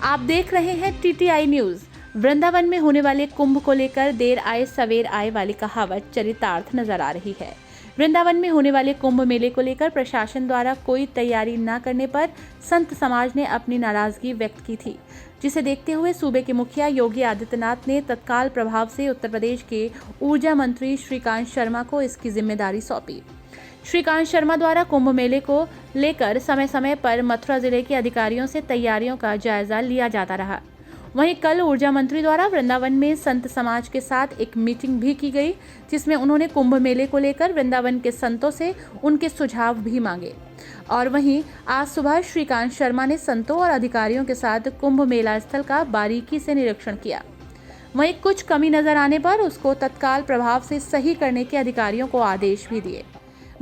आप देख रहे हैं टीटीआई न्यूज। वृंदावन में होने वाले कुंभ को लेकर देर आए सवेर आए वाली कहावत चरितार्थ नजर आ रही है। वृंदावन में होने वाले कुंभ मेले को लेकर प्रशासन द्वारा कोई तैयारी न करने पर संत समाज ने अपनी नाराजगी व्यक्त की थी, जिसे देखते हुए सूबे के मुखिया योगी आदित्यनाथ ने तत्काल प्रभाव से उत्तर प्रदेश के ऊर्जा मंत्री श्रीकांत शर्मा को इसकी जिम्मेदारी सौंपी। श्रीकांत शर्मा द्वारा कुंभ मेले को लेकर समय समय पर मथुरा जिले के अधिकारियों से तैयारियों का जायजा लिया जाता रहा। वहीं कल ऊर्जा मंत्री द्वारा वृंदावन में संत समाज के साथ एक मीटिंग भी की गई, जिसमें उन्होंने कुंभ मेले को लेकर वृंदावन के संतों से उनके सुझाव भी मांगे। और वहीं आज सुबह श्रीकांत शर्मा ने संतों और अधिकारियों के साथ कुंभ मेला स्थल का बारीकी से निरीक्षण किया। वहीं कुछ कमी नजर आने पर उसको तत्काल प्रभाव से सही करने के अधिकारियों को आदेश भी दिए।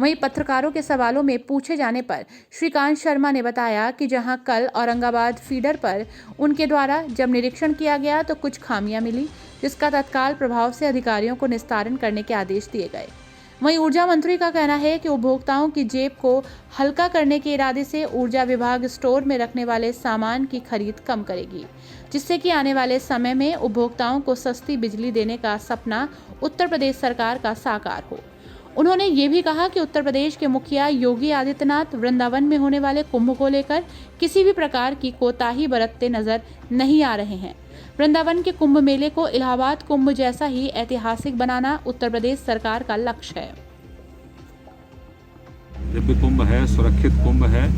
वहीं पत्रकारों के सवालों में पूछे जाने पर श्रीकांत शर्मा ने बताया कि जहां कल औरंगाबाद फीडर पर उनके द्वारा जब निरीक्षण किया गया तो कुछ खामियां मिली, जिसका तत्काल प्रभाव से अधिकारियों को निस्तारण करने के आदेश दिए गए। वहीं ऊर्जा मंत्री का कहना है कि उपभोक्ताओं की जेब को हल्का करने के इरादे से ऊर्जा विभाग स्टोर में रखने वाले सामान की खरीद कम करेगी, जिससे कि आने वाले समय में उपभोक्ताओं को सस्ती बिजली देने का सपना उत्तर प्रदेश सरकार का साकार हो। उन्होंने ये भी कहा कि उत्तर प्रदेश के मुखिया योगी आदित्यनाथ वृंदावन में होने वाले कुंभ को लेकर किसी भी प्रकार की कोताही बरतते नजर नहीं आ रहे हैं। वृंदावन के कुंभ मेले को इलाहाबाद कुंभ जैसा ही ऐतिहासिक बनाना उत्तर प्रदेश सरकार का लक्ष्य है। दिव्य कुंभ है, सुरक्षित कुंभ है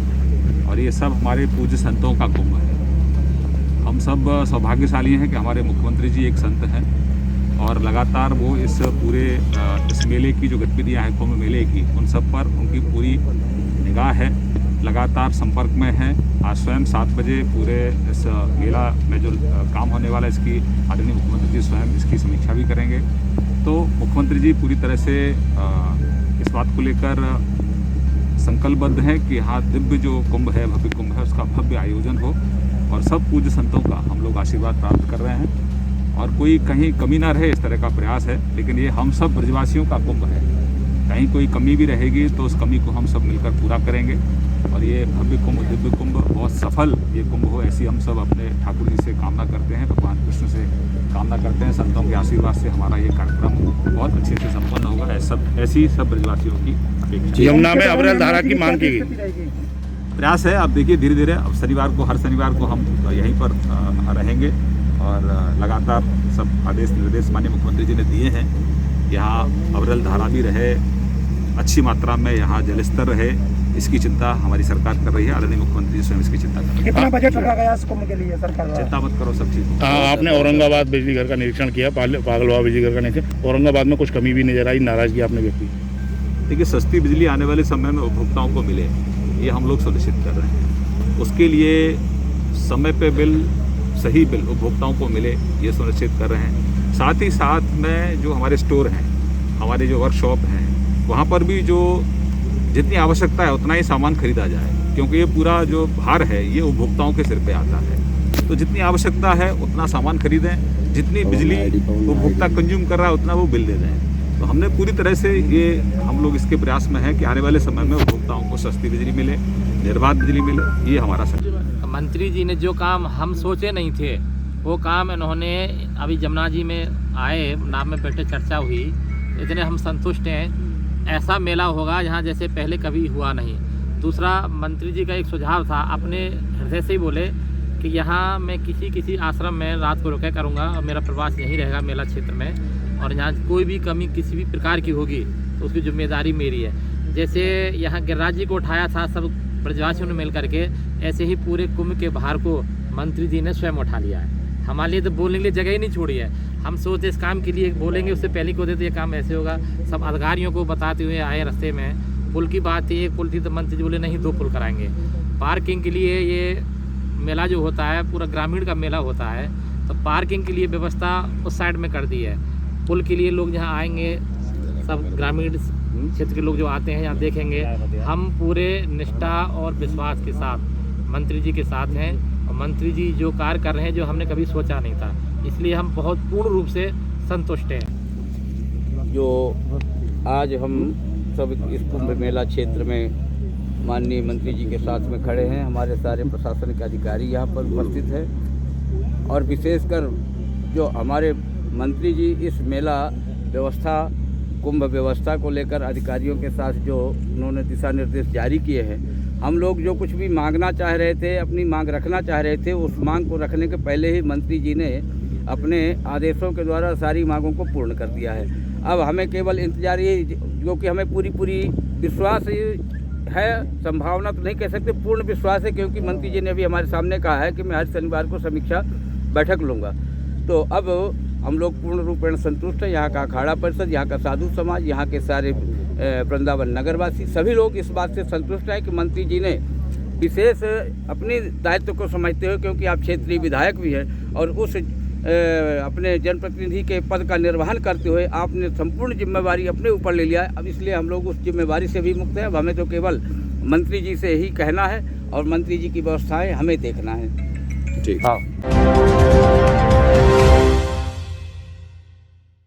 और ये सब हमारे पूज्य संतों का कुंभ है। हम सब सौभाग्यशाली हैं कि हमारे मुख्यमंत्री जी एक संत हैं और लगातार वो इस पूरे इस मेले की जो गतिविधियां हैं कुंभ मेले की, उन सब पर उनकी पूरी निगाह है, लगातार संपर्क में है। आज स्वयं 7 बजे पूरे इस मेला में जो काम होने वाला है इसकी आदरणीय मुख्यमंत्री जी स्वयं इसकी समीक्षा भी करेंगे। तो मुख्यमंत्री जी पूरी तरह से इस बात को लेकर संकल्पबद्ध हैं कि हाँ, दिव्य जो कुंभ है, भव्य कुंभ है, उसका भव्य आयोजन हो और सब पूज्य संतों का हम लोग आशीर्वाद प्राप्त कर रहे हैं और कोई कहीं कमी ना रहे, इस तरह का प्रयास है। लेकिन ये हम सब ब्रजवासियों का कुंभ है, कहीं कोई कमी भी रहेगी तो उस कमी को हम सब मिलकर पूरा करेंगे और ये भव्य कुंभ, दिव्य कुंभ बहुत सफल ये कुंभ हो, ऐसी हम सब अपने ठाकुर जी से कामना करते हैं, भगवान कृष्ण से कामना करते हैं। संतों के आशीर्वाद से हमारा ये कार्यक्रम बहुत अच्छे से संपन्न होगा, ऐसी सब ब्रजवासियों की अपेक्षा। यमुना में अविरल धारा की मांग की गई, प्रयास है। अब देखिए धीरे धीरे अब शनिवार को, हर शनिवार को हम यहीं पर रहेंगे और लगातार सब आदेश निर्देश माननीय मुख्यमंत्री जी ने दिए हैं। यहाँ अविरल धारा भी रहे, अच्छी मात्रा में यहाँ जलस्तर रहे, इसकी चिंता हमारी सरकार कर रही है। आदरणीय मुख्यमंत्री जी स्वयं इसकी चिंता कर रहे हैं। कितना बजट रखा गया इस कुंभ के लिए सरकार? चिंता मत करो, सब ठीक होगा। आपने औरंगाबाद बिजली घर का निरीक्षण किया, पागलवा बिजली घर का निरीक्षण, औरंगाबाद में कुछ कमी भी नजर आई, नाराजगी आपने व्यक्त की। देखिए, सस्ती बिजली आने वाले समय में उपभोक्ताओं को मिले, ये हम लोग सुनिश्चित कर रहे हैं। उसके लिए समय पे बिल, सही बिल उपभोक्ताओं को मिले, ये सुनिश्चित कर रहे हैं। साथ ही साथ में जो हमारे स्टोर हैं, हमारे जो वर्कशॉप हैं, वहाँ पर भी जो जितनी आवश्यकता है उतना ही सामान खरीदा जाए, क्योंकि ये पूरा जो भार है ये उपभोक्ताओं के सिर पे आता है। तो जितनी आवश्यकता है उतना सामान खरीदें, जितनी बिजली उपभोक्ता कंज्यूम कर रहा है उतना वो बिल दे दें। तो हमने पूरी तरह से ये हम लोग इसके प्रयास में हैं कि आने वाले समय में उपभोक्ताओं को सस्ती बिजली मिले, निर्बाध बिजली मिले, ये हमारा संकल्प है। मंत्री जी ने जो काम हम सोचे नहीं थे वो काम इन्होंने, अभी जमुना जी में आए, नाम में बैठे चर्चा हुई, इतने हम संतुष्ट हैं। ऐसा मेला होगा जहाँ जैसे पहले कभी हुआ नहीं। दूसरा, मंत्री जी का एक सुझाव था, अपने हृदय से ही बोले कि यहाँ मैं किसी आश्रम में रात को रुके करूँगा और मेरा प्रवास यहीं रहेगा मेला क्षेत्र में, और यहाँ कोई भी कमी किसी भी प्रकार की होगी तो उसकी जिम्मेदारी मेरी है। जैसे यहाँ गिरिराज जी को उठाया था सब ब्रजवासियों ने मिल करके, ऐसे ही पूरे कुंभ के भार को मंत्री जी ने स्वयं उठा लिया है। हमारे लिए तो बोलने के लिए जगह ही नहीं छोड़ी है। हम सोचते इस काम के लिए बोलेंगे, उससे पहले को देते ये काम ऐसे होगा। सब अधिकारियों को बताते हुए आए रास्ते में। पुल की बात थी, एक पुल थी तो मंत्री जी बोले नहीं 2 पुल कराएंगे। पार्किंग के लिए ये मेला जो होता है पूरा ग्रामीण का मेला होता है, तो पार्किंग के लिए व्यवस्था उस साइड में कर दी है। पुल के लिए लोग जहाँ आएंगे, सब ग्रामीण क्षेत्र के लोग जो आते हैं यहाँ देखेंगे। हम पूरे निष्ठा और विश्वास के साथ मंत्री जी के साथ हैं और मंत्री जी जो कार्य कर रहे हैं जो हमने कभी सोचा नहीं था, इसलिए हम बहुत पूर्ण रूप से संतुष्ट हैं। जो आज हम सब इस कुंभ मेला क्षेत्र में माननीय मंत्री जी के साथ में खड़े हैं। हमारे सारे प्रशासनिक अधिकारी यहाँ पर उपस्थित हैं और विशेषकर जो हमारे मंत्री जी इस मेला व्यवस्था कुंभ व्यवस्था को लेकर अधिकारियों के साथ जो उन्होंने दिशा निर्देश जारी किए हैं, हम लोग जो कुछ भी मांगना चाह रहे थे, अपनी मांग रखना चाह रहे थे, उस मांग को रखने के पहले ही मंत्री जी ने अपने आदेशों के द्वारा सारी मांगों को पूर्ण कर दिया है। अब हमें केवल इंतजार ही, जो कि हमें पूरी विश्वास है, संभावना तो नहीं कह सकते, पूर्ण विश्वास है, क्योंकि मंत्री जी ने अभी हमारे सामने कहा है कि मैं हर शनिवार को समीक्षा बैठक लूँगा। तो अब हम लोग पूर्ण रूपेण संतुष्ट हैं। यहाँ का अखाड़ा परिषद, यहाँ का साधु समाज, यहाँ के सारे वृंदावन नगरवासी सभी लोग इस बात से संतुष्ट हैं कि मंत्री जी ने विशेष अपनी दायित्व को समझते हुए, क्योंकि आप क्षेत्रीय विधायक भी हैं और उस अपने जनप्रतिनिधि के पद का निर्वहन करते हुए आपने संपूर्ण जिम्मेवारी अपने ऊपर ले लिया है। अब इसलिए हम लोग उस जिम्मेवारी से भी मुक्त हैं। अब हमें तो केवल मंत्री जी से ही कहना है और मंत्री जी की व्यवस्थाएं हमें देखना है। ठीक। हाँ।